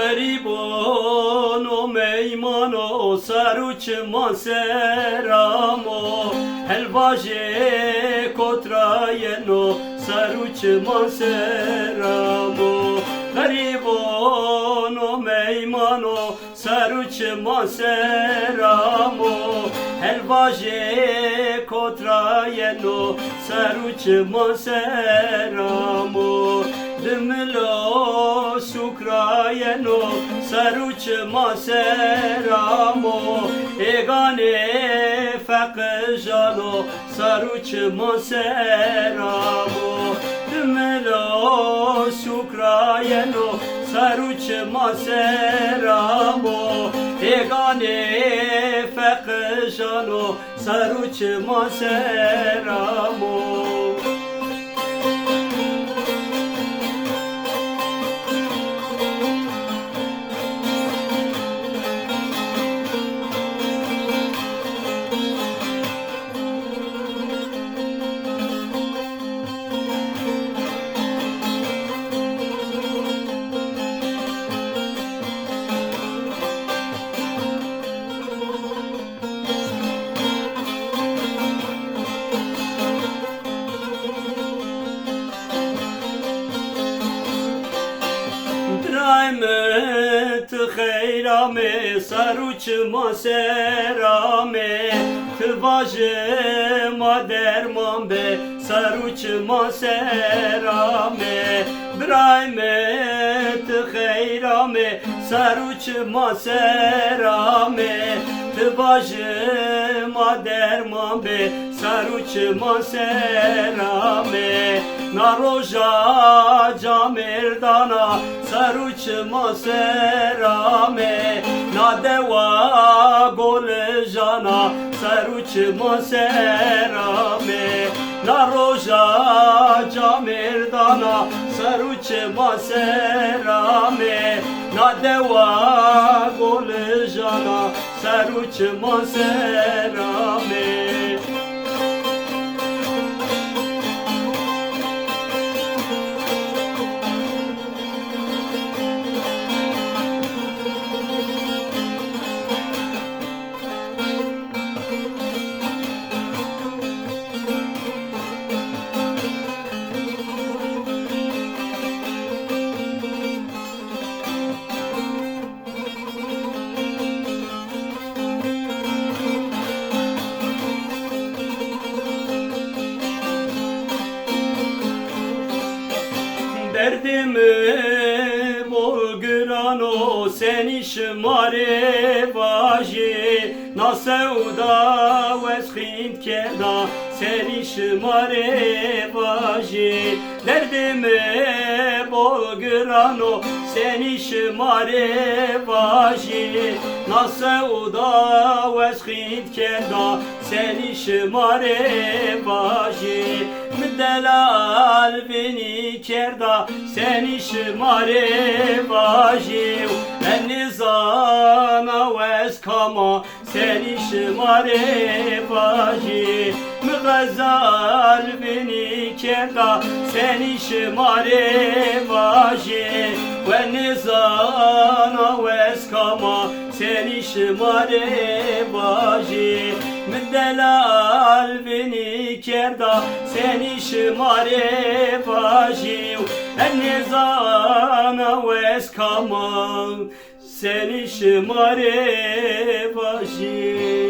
Garibano meymano saruçman seramo helvaje kotrayeno saruçman seramo Garibano meymano saruçman seramo helvaje kotrayeno saruçman seramo Dımlo sukrayeno saruçma seramo Egane fekjano saruçma seramo Dımlo sukrayeno saruçma seramo Egane fekjano saruçma seramo Rahmet xeyrame saruçma serame Tıvajıma derman be saruçma serame Rahmet xeyrame saruçma serame Tıvajıma derman be saruçma serame Naroja camerdana saruçma serame Na deva golejana saruçma serame Naroja camerdana saruçma serame Na deva golejana saruçma serame Derdimi bolgırano seni şımare vaji Na sevda veskhint keda seni şımare vaji Derdimi bolgırano seni şımare vaji Na sevda veskhint keda seni şımare vaji Delal beni kerda seni şımare vajiv En zana veskama seni şımare vajiv Mgazal beni kerda seni şımare vajiv En zana veskama seni şımare vajiv Delal beni kerda seni şımare vajiv En zana veskama seni şımare vajiv